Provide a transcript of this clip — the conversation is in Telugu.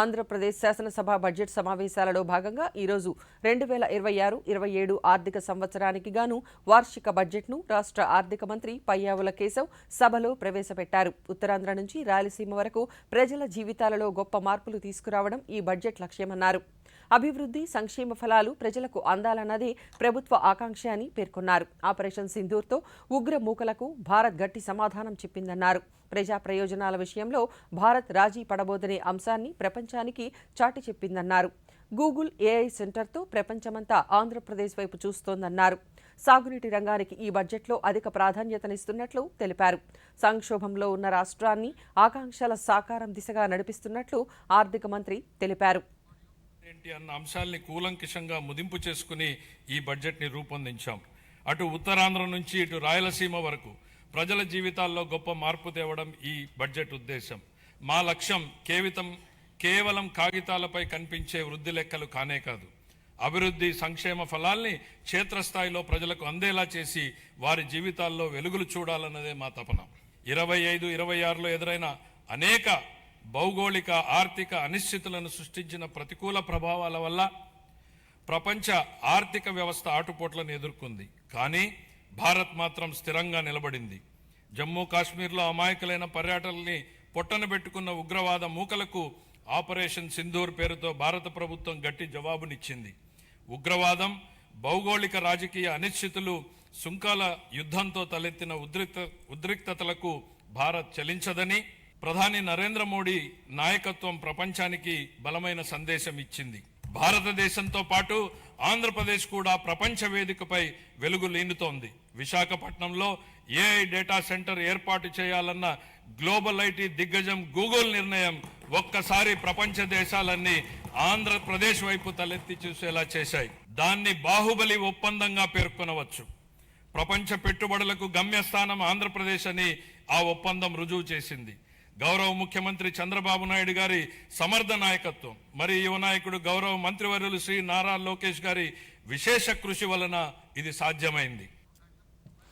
ఆంధ్రప్రదేశ్ శాసనసభ బడ్జెట్ సమావేశాలలో భాగంగా ఈరోజు 2026-27 ఆర్థిక సంవత్సరానికి గాను వార్షిక బడ్జెట్ను రాష్ట్ర ఆర్థిక మంత్రి పయ్యావుల కేశవ్ సభలో ప్రవేశపెట్టారు. ఉత్తరాంధ్ర నుంచి రాయలసీమ వరకు ప్రజల జీవితాలలో గొప్ప మార్పులు తీసుకురావడం ఈ బడ్జెట్ లక్ష్యమన్నారు. అభివృద్ధి, సంక్షేమ ఫలాలు ప్రజలకు అందాలన్నదే ప్రభుత్వ ఆకాంక్ష అని పేర్కొన్నారు. ఆపరేషన్ సింధూర్తో ఉగ్ర మూకలకు భారత్ గట్టి సమాధానం చెప్పిందన్నారు. ప్రజా ప్రయోజనాల విషయంలో భారత్ రాజీ పడబోదనే అంశాన్ని ప్రపంచానికి చాటి చెప్పిందన్నారు. గూగుల్ ఏఐ సెంటర్తో ప్రపంచమంతా ఆంధ్రప్రదేశ్ వైపు చూస్తోందన్నారు. సాగునీటి రంగానికి ఈ బడ్జెట్లో అధిక ప్రాధాన్యతనిస్తున్నట్లు తెలిపారు. సంక్షోభంలో ఉన్న రాష్ట్రాన్ని ఆకాంక్షల సాకారం దిశగా నడిపిస్తున్నట్లు ఆర్థిక మంత్రి తెలిపారు. అన్న అంశాల్ని కూలంకషంగా ముదింపు చేసుకుని ఈ బడ్జెట్ని రూపొందించాం. అటు ఉత్తరాంధ్ర నుంచి ఇటు రాయలసీమ వరకు ప్రజల జీవితాల్లో గొప్ప మార్పు తేవడం ఈ బడ్జెట్ ఉద్దేశం. మా లక్ష్యం కేవలం కాగితాలపై కనిపించే వృద్ధి లెక్కలు కానే కాదు, అభివృద్ధి సంక్షేమ ఫలాల్ని క్షేత్రస్థాయిలో ప్రజలకు అందేలా చేసి వారి జీవితాల్లో వెలుగులు చూడాలన్నదే మా తపన. 25-26లో ఎదురైన అనేక భౌగోళిక ఆర్థిక అనిశ్చితులను సృష్టించిన ప్రతికూల ప్రభావాల వల్ల ప్రపంచ ఆర్థిక వ్యవస్థ ఆటుపోట్లను ఎదుర్కొంది. కానీ భారత్ మాత్రం స్థిరంగా నిలబడింది. జమ్మూ కాశ్మీర్లో అమాయకులైన పర్యాటకుల్ని పొట్టన పెట్టుకున్న ఉగ్రవాద మూకలకు ఆపరేషన్ సింధూర్ పేరుతో భారత ప్రభుత్వం గట్టి జవాబునిచ్చింది. ఉగ్రవాదం, భౌగోళిక రాజకీయ అనిశ్చితులు, సుంకాల యుద్ధంతో తలెత్తిన ఉద్రిక్తతలకు భారత్ చలించదని ప్రధాని నరేంద్ర మోడీ నాయకత్వం ప్రపంచానికి బలమైన సందేశం ఇచ్చింది. భారతదేశంతో పాటు ఆంధ్రప్రదేశ్ కూడా ప్రపంచ వేదికపై వెలుగు లీనుతోంది. విశాఖపట్నంలో ఏఐ డేటా సెంటర్ ఏర్పాటు చేయాలన్న గ్లోబల్ ఐటీ దిగ్గజం గూగుల్ నిర్ణయం ఒక్కసారి ప్రపంచ దేశాలన్నీ ఆంధ్రప్రదేశ్ వైపు తలెత్తి చూసేలా చేశాయి. దాన్ని బాహుబలి ఒప్పందంగా పేర్కొనవచ్చు. ప్రపంచ పెట్టుబడులకు గమ్యస్థానం ఆంధ్రప్రదేశ్ అని ఆ ఒప్పందం రుజువు చేసింది. గౌరవ ముఖ్యమంత్రి చంద్రబాబు నాయుడు గారి సమర్థ నాయకత్వం, మరి యువ నాయకుడు గౌరవ మంత్రివర్యులు శ్రీ నారా లోకేష్ గారి విశేష కృషి వలన ఇది సాధ్యమైంది.